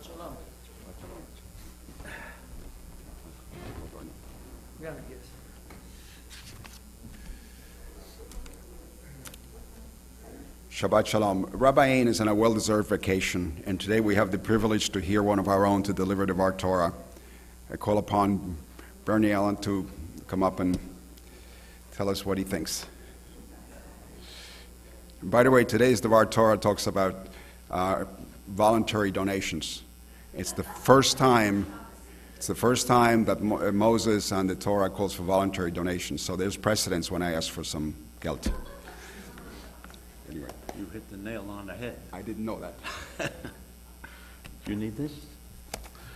Shalom. Yeah, yes. Shabbat Shalom. Rabbi Ain is on a well-deserved vacation, and today we have the privilege to hear one of our own to deliver the Var Torah. I call upon Bernie Allen to come up and tell us what he thinks. And by the way, today's Var Torah talks about voluntary donations. It's the first time that Moses and the Torah calls for voluntary donations. So there's precedence when I ask for some geld. Anyway. You hit the nail on the head. I didn't know that. Do you need this?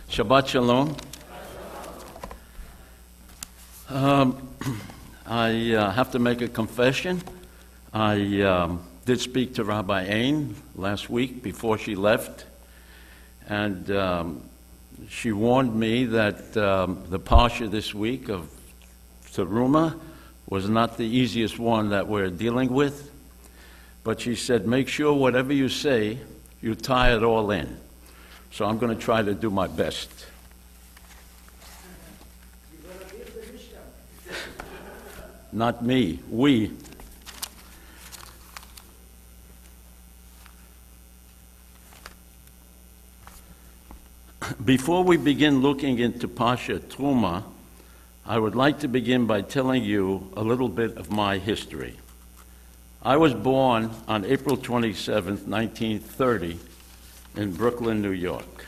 Shabbat Shalom. I have to make a confession. I did speak to Rabbi Ain last week before she left, and she warned me that the parsha this week of Teruma was not the easiest one that we're dealing with. But she said, make sure whatever you say, you tie it all in. So I'm going to try to do my best. Not me, we. Before we begin looking into Pasha Truma, I would like to begin by telling you a little bit of my history. I was born on April 27, 1930, in Brooklyn, New York.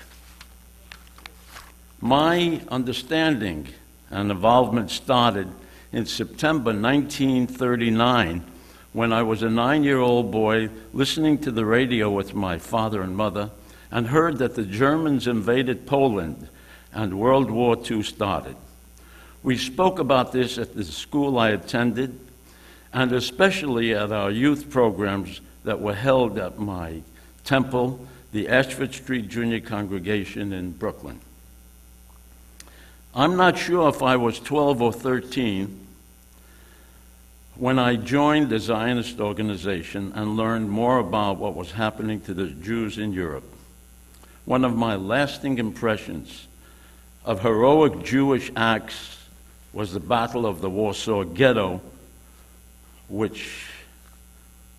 My understanding and involvement started in September 1939 when I was a 9-year-old boy listening to the radio with my father and mother and heard that the Germans invaded Poland and World War II started. We spoke about this at the school I attended, and especially at our youth programs that were held at my temple, the Ashford Street Junior Congregation in Brooklyn. I'm not sure if I was 12 or 13 when I joined the Zionist organization and learned more about what was happening to the Jews in Europe. One of my lasting impressions of heroic Jewish acts was the Battle of the Warsaw Ghetto, which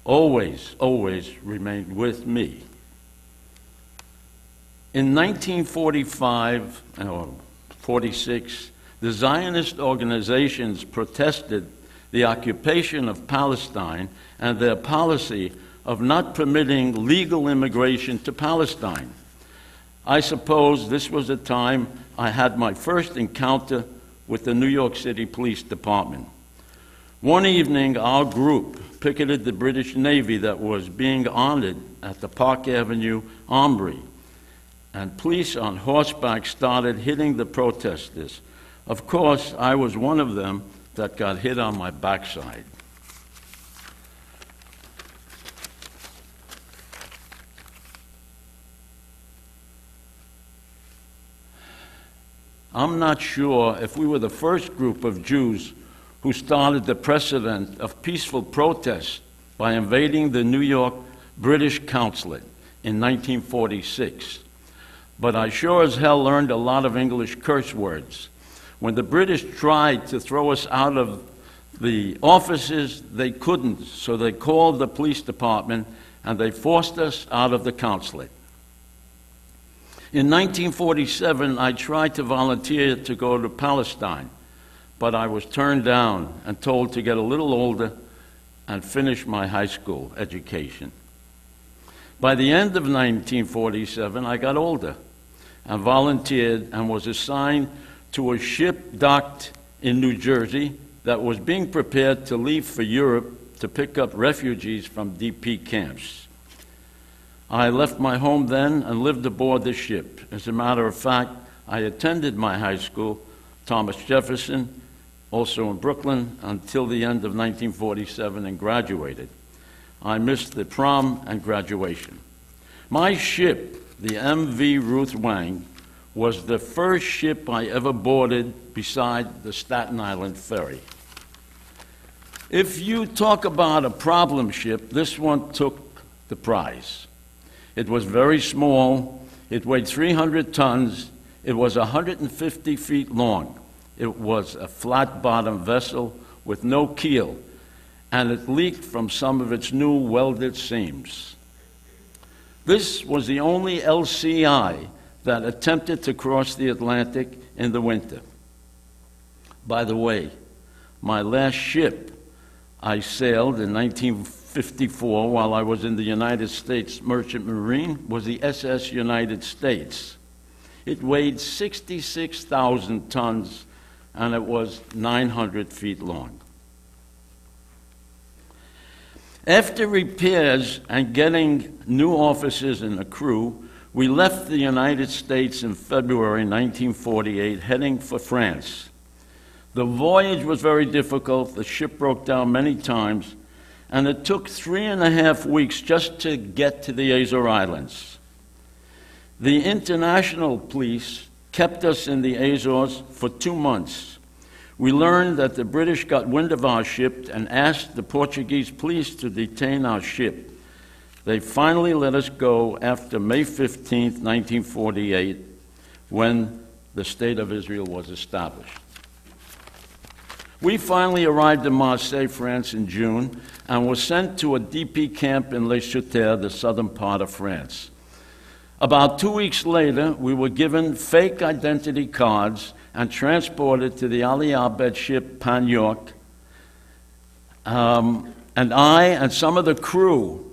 always remained with me. In 1945 or 46, the Zionist organizations protested the occupation of Palestine and their policy of not permitting legal immigration to Palestine. I suppose this was the time I had my first encounter with the New York City Police Department. One evening, our group picketed the British Navy that was being honored at the Park Avenue Armory, and police on horseback started hitting the protesters. Of course, I was one of them that got hit on my backside. I'm not sure if we were the first group of Jews who started the precedent of peaceful protest by invading the New York British Consulate in 1946. But I sure as hell learned a lot of English curse words. When the British tried to throw us out of the offices, they couldn't, so they called the police department and they forced us out of the consulate. In 1947, I tried to volunteer to go to Palestine, but I was turned down and told to get a little older and finish my high school education. By the end of 1947, I got older and volunteered and was assigned to a ship docked in New Jersey that was being prepared to leave for Europe to pick up refugees from DP camps. I left my home then and lived aboard the ship. As a matter of fact, I attended my high school, Thomas Jefferson, also in Brooklyn, until the end of 1947 and graduated. I missed the prom and graduation. My ship, the MV Ruth Wang, was the first ship I ever boarded beside the Staten Island ferry. If you talk about a problem ship, this one took the prize. It was very small, It weighed 300 tons. It was 150 feet long. It was a flat-bottomed vessel with no keel, and it leaked from some of its new welded seams. This was the only LCI that attempted to cross the Atlantic in the winter. By the way, my last ship I sailed in 1954 while I was in the United States Merchant Marine was the SS United States. It weighed 66,000 tons, and it was 900 feet long. After repairs and getting new officers and a crew, we left the United States in February 1948, heading for France. The voyage was very difficult. The ship broke down many times, and it took 3.5 weeks just to get to the Azores Islands. The international police kept us in the Azores for 2 months. We learned that the British got wind of our ship and asked the Portuguese police to detain our ship. They finally let us go after May 15, 1948, when the State of Israel was established. We finally arrived in Marseille, France in June, and were sent to a DP camp in Les Chouters, the southern part of France. About 2 weeks later, we were given fake identity cards and transported to the Ali Abed ship Pan York. And I and some of the crew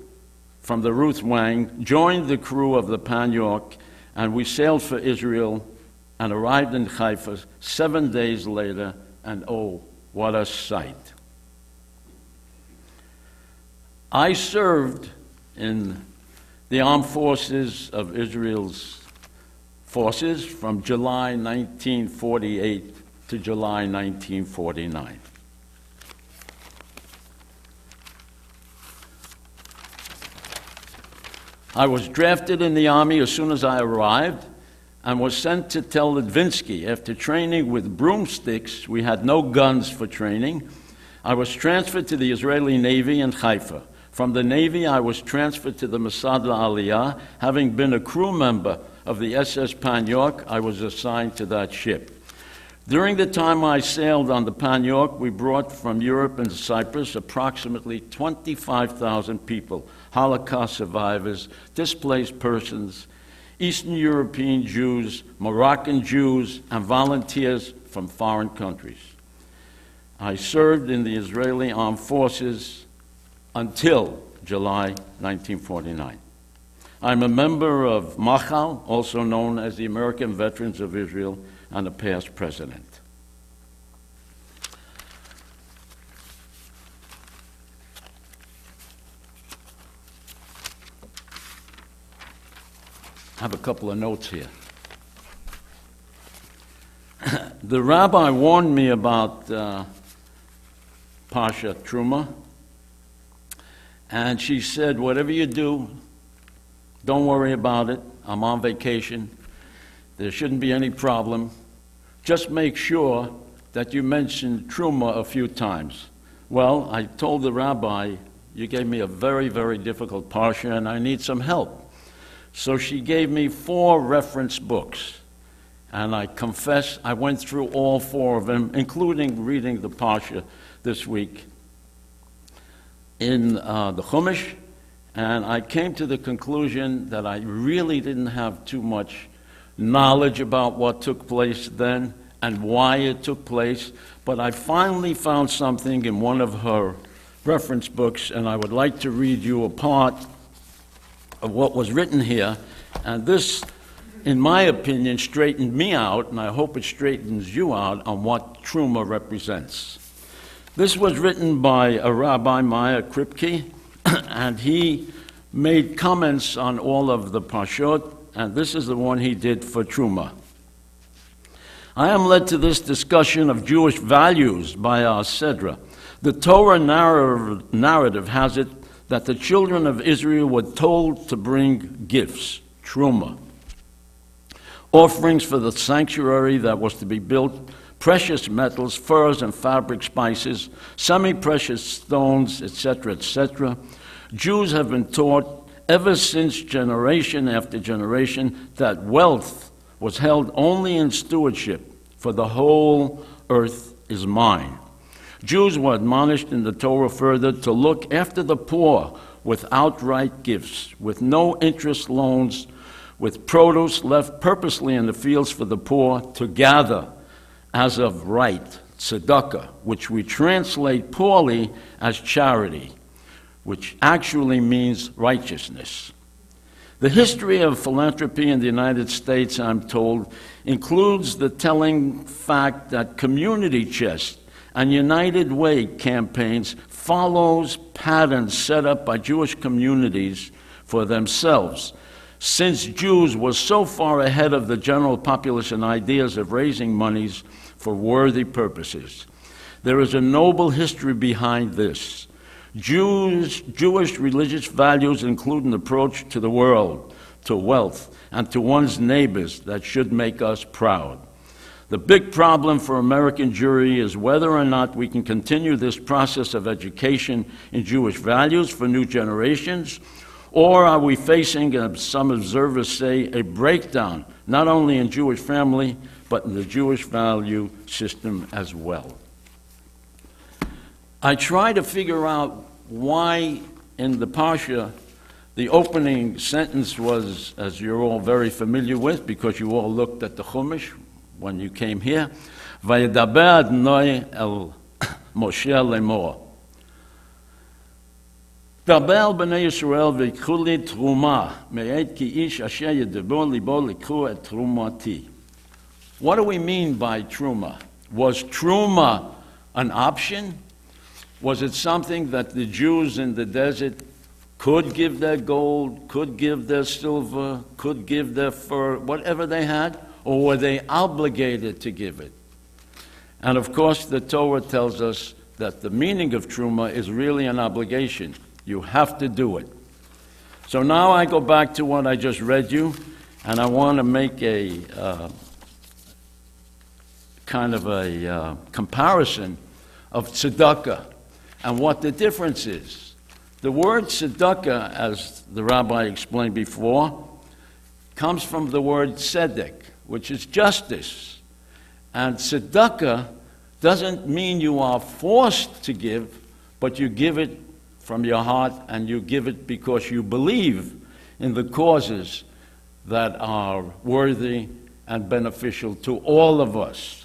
from the Ruth Wang joined the crew of the Pan York, and we sailed for Israel and arrived in Haifa 7 days later, and oh, what a sight. I served in the armed forces of Israel's forces from July 1948 to July 1949. I was drafted in the Army as soon as I arrived and was sent to Tel Lidvinsky. After training with broomsticks, we had no guns for training. I was transferred to the Israeli Navy in Haifa. From the Navy, I was transferred to the Mossad Aliyah. Having been a crew member of the SS Pan York, I was assigned to that ship. During the time I sailed on the Pan York, we brought from Europe and Cyprus approximately 25,000 people, Holocaust survivors, displaced persons, Eastern European Jews, Moroccan Jews, and volunteers from foreign countries. I served in the Israeli Armed Forces until July 1949. I'm a member of Machal, also known as the American Veterans of Israel, and a past president. I have a couple of notes here. The rabbi warned me about Pasha Truma, and she said, whatever you do, don't worry about it. I'm on vacation. There shouldn't be any problem. Just make sure that you mention Truma a few times. Well, I told the rabbi, you gave me a very, very difficult parsha, and I need some help. So she gave me 4 reference books. And I confess, I went through all 4 of them, including reading the parsha this week in the Chumash, and I came to the conclusion that I really didn't have too much knowledge about what took place then and why it took place, but I finally found something in one of her reference books, and I would like to read you a part of what was written here, and this, in my opinion, straightened me out, and I hope it straightens you out on what Truma represents. This was written by a Rabbi, Maya Kripke, and he made comments on all of the Parshot, and this is the one he did for Truma. I am led to this discussion of Jewish values by our Sedra. The Torah narrative has it that the children of Israel were told to bring gifts, Truma, offerings for the sanctuary that was to be built, precious metals, furs and fabric spices, semi-precious stones, etc., etc. Jews have been taught ever since generation after generation that wealth was held only in stewardship, for the whole earth is mine. Jews were admonished in the Torah further to look after the poor with outright gifts, with no interest loans, with produce left purposely in the fields for the poor to gather as of right, tzedakah, which we translate poorly as charity, which actually means righteousness. The history of philanthropy in the United States, I'm told, includes the telling fact that community chest and United Way campaigns follows patterns set up by Jewish communities for themselves, since Jews were so far ahead of the general populace in ideas of raising monies for worthy purposes. There is a noble history behind this. Jewish religious values include an approach to the world, to wealth, and to one's neighbors that should make us proud. The big problem for American Jewry is whether or not we can continue this process of education in Jewish values for new generations, or are we facing, as some observers say, a breakdown, not only in Jewish family, but in the Jewish value system as well. I try to figure out why in the Parsha the opening sentence was, as you're all very familiar with, because you all looked at the Chumash when you came here, Vayedaber Adonai el Moshe lemor. Daber b'nei Yisrael v'yikchu li truma, me'ed ki ish asher yedebor libo likhu et trumati. What do we mean by truma? Was truma an option? Was it something that the Jews in the desert could give their gold, could give their silver, could give their fur, whatever they had? Or were they obligated to give it? And of course, the Torah tells us that the meaning of truma is really an obligation. You have to do it. So now I go back to what I just read you, and I want to make a kind of a comparison of tzedakah and what the difference is. The word tzedakah, as the rabbi explained before, comes from the word tzedek, which is justice. And tzedakah doesn't mean you are forced to give, but you give it from your heart, and you give it because you believe in the causes that are worthy and beneficial to all of us.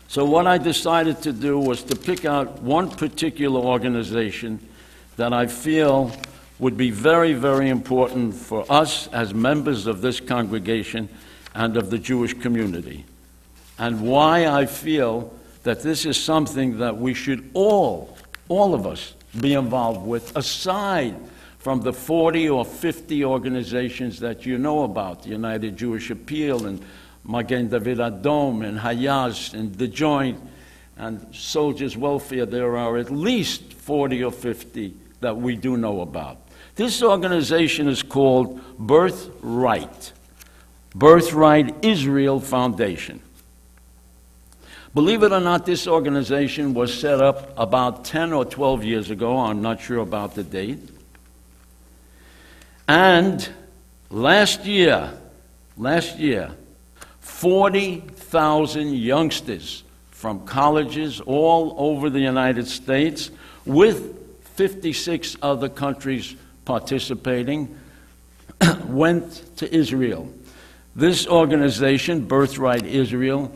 So what I decided to do was to pick out one particular organization that I feel would be very, very important for us as members of this congregation and of the Jewish community, and why I feel that this is something that we should all of us, be involved with, aside from the 40 or 50 organizations that you know about, the United Jewish Appeal and Magen David Adom and Hayaz and The Joint and Soldiers' Welfare. There are at least 40 or 50 that we do know about. This organization is called Birthright Israel Foundation. Believe it or not, this organization was set up about 10 or 12 years ago. I'm not sure about the date. And last year, 40,000 youngsters from colleges all over the United States, with 56 other countries participating, went to Israel. This organization, Birthright Israel,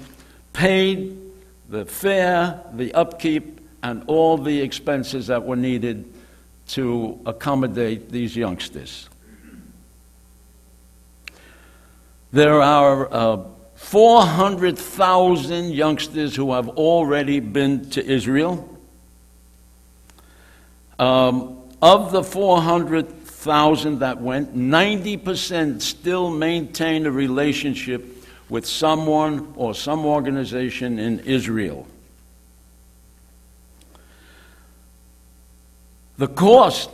paid the fare, the upkeep, and all the expenses that were needed to accommodate these youngsters. There are 400,000 youngsters who have already been to Israel. Of the 400,000 that went, 90% still maintain a relationship with someone or some organization in Israel. The cost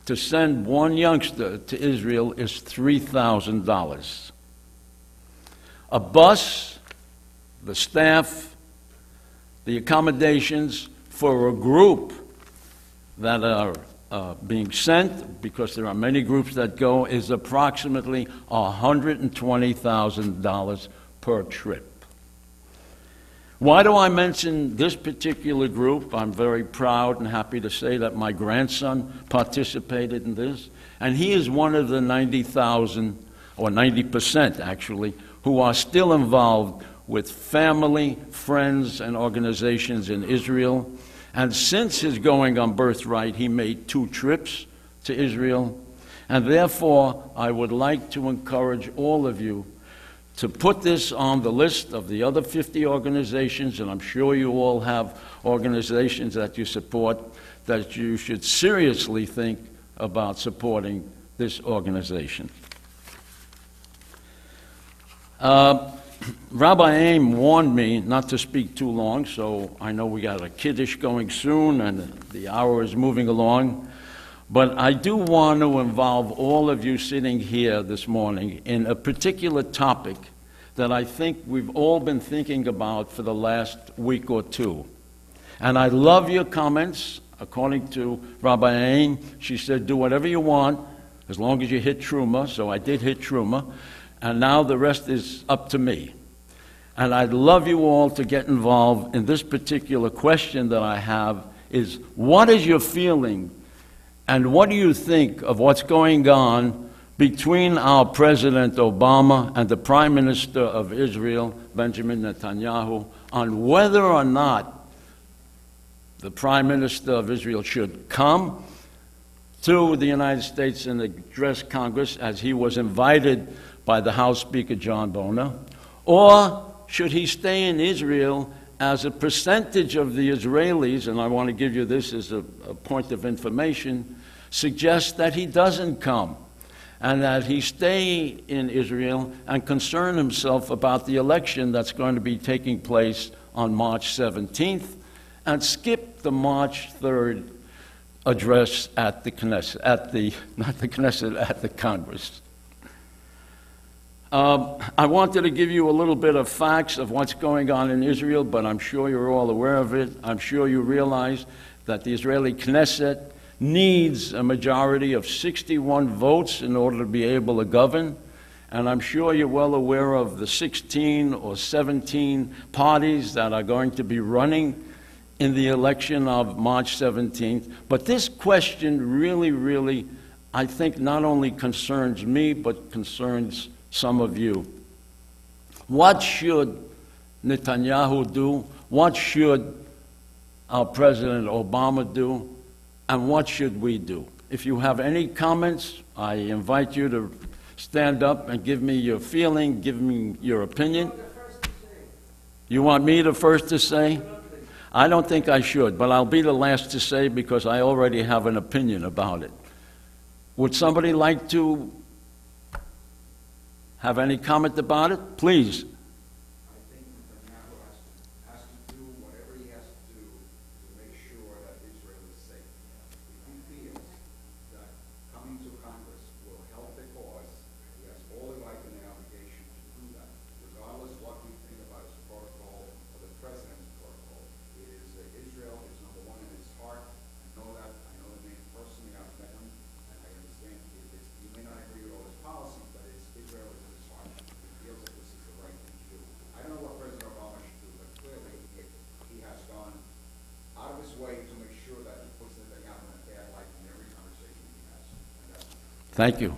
to send one youngster to Israel is $3,000. A bus, the staff, the accommodations for a group that are being sent, because there are many groups that go, is approximately $120,000 per trip. Why do I mention this particular group? I'm very proud and happy to say that my grandson participated in this, and he is one of the 90,000, or 90% actually, who are still involved with family, friends, and organizations in Israel. And since his going on birthright, he made 2 trips to Israel. And therefore, I would like to encourage all of you to put this on the list of the other 50 organizations, and I'm sure you all have organizations that you support, that you should seriously think about supporting this organization. Rabbi Aim warned me not to speak too long, so I know we got a Kiddush going soon and the hour is moving along. But I do want to involve all of you sitting here this morning in a particular topic that I think we've all been thinking about for the last week or two. And I love your comments. According to Rabbi Ain, she said, do whatever you want as long as you hit Truma. So I did hit Truma. And now the rest is up to me. And I'd love you all to get involved in this particular question that I have is, what is your feeling and what do you think of what's going on between our President Obama and the Prime Minister of Israel, Benjamin Netanyahu, on whether or not the Prime Minister of Israel should come to the United States and address Congress as he was invited by the House Speaker John Boehner, or should he stay in Israel as a percentage of the Israelis, and I want to give you this as a point of information, suggests that he doesn't come and that he stay in Israel and concern himself about the election that's going to be taking place on March 17th and skip the March 3rd address at the Knesset, at the Congress. I wanted to give you a little bit of facts of what's going on in Israel, but I'm sure you're all aware of it. I'm sure you realize that the Israeli Knesset needs a majority of 61 votes in order to be able to govern. And I'm sure you're well aware of the 16 or 17 parties that are going to be running in the election of March 17th. But this question really, I think not only concerns me, but concerns some of you. What should Netanyahu do? What should our President Obama do? And what should we do? If you have any comments, I invite you to stand up and give me your feeling, give me your opinion. You want me the first to say? I don't think I should, but I'll be the last to say because I already have an opinion about it. Would somebody like to have any comment about it? Please. I think Netanyahu has to do whatever he has to do to make sure that Israel is safe. If he feels that coming to Congress will help the cause, he has all the right and the obligation to do that, regardless of what we think about his protocol or the president's protocol. It is Israel is number one in his heart. I know that. I know the man personally. I've met him, and I understand he may not agree with all his policies, but Israel is in his heart. He feels that this is the right thing to do. I don't know what President Obama should do, but clearly he has gone out of his way to make sure that he puts Netanyahu in a bad light in every conversation he has. Thank you.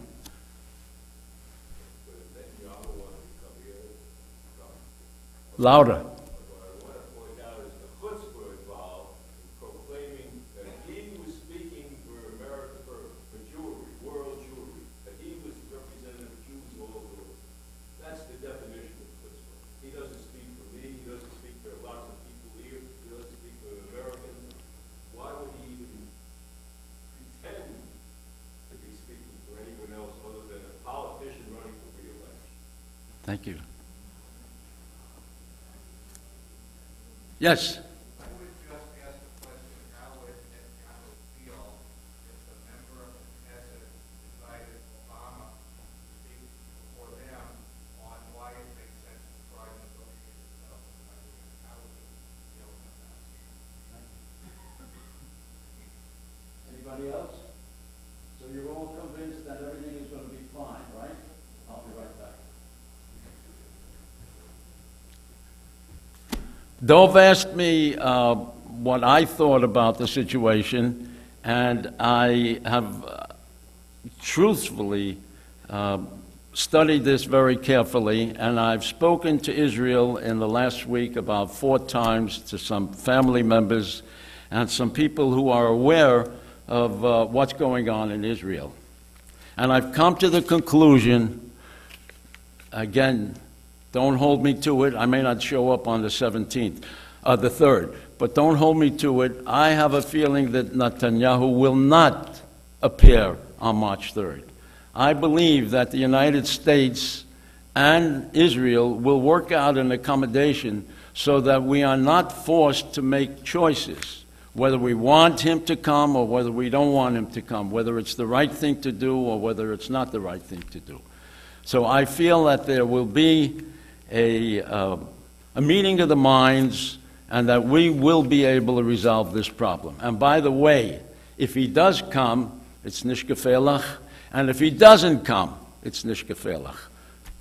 Louder. Thank you. Yes. I would just ask the question, how would Netanyahu feel if a member of the Knesset invited Obama to speak before them on why it makes sense to try to negotiate a settlement? How would he feel about that? Anybody else? Dov asked me what I thought about the situation, and I have truthfully studied this very carefully, and I've spoken to Israel in the last week about 4 times to some family members and some people who are aware of what's going on in Israel. And I've come to the conclusion, again, don't hold me to it. I may not show up on the 17th, the 3rd, but don't hold me to it. I have a feeling that Netanyahu will not appear on March 3rd. I believe that the United States and Israel will work out an accommodation so that we are not forced to make choices, whether we want him to come or whether we don't want him to come, whether it's the right thing to do or whether it's not the right thing to do. So I feel that there will be a meeting of the minds and that we will be able to resolve this problem. And by the way, if he does come, it's nishkafelach. And if he doesn't come, it's nishkafelach.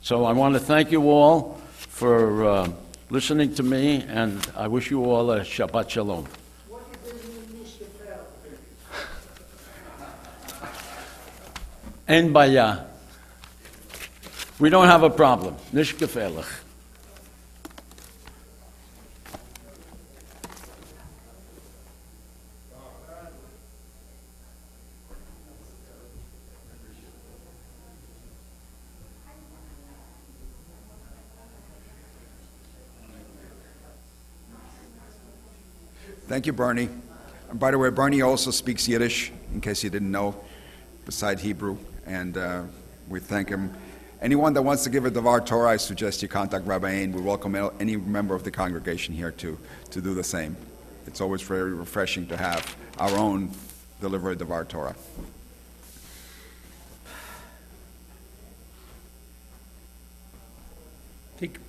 So I want to thank you all for listening to me, and I wish you all a Shabbat Shalom. What does it mean, nishkafelach? En baya. We don't have a problem. Nishkafelach. Thank you, Bernie. And by the way, Bernie also speaks Yiddish, in case you didn't know, beside Hebrew, and we thank him. Anyone that wants to give a Davar Torah, I suggest you contact Rabbi Ain. We welcome any member of the congregation here to do the same. It's always very refreshing to have our own deliver a Davar Torah.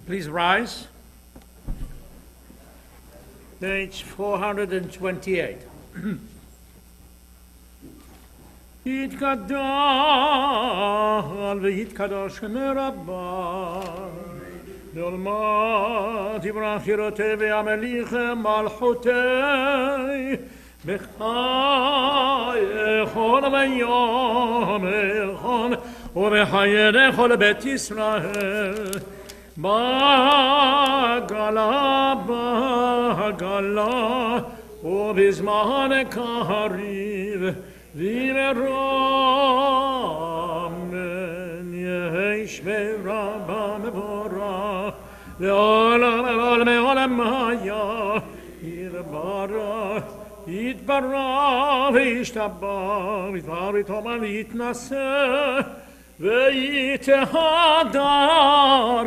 Please rise. Page 428. יתקדל ויתקדש מרבה לעולמות יברח חירותי וימליך מלכותי בחייכון ויומכון ובחיי כל בית ישראל בגלה ובזמן קריב וירמן יש ורבה מבורך לעולם לעולם היה יתברך וישתבח ויתברך ויתאמן ויתנשא ויתהדר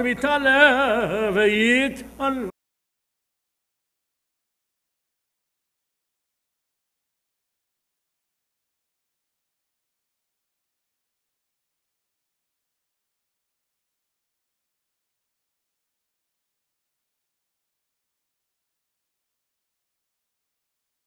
ויתעלה ויתעלה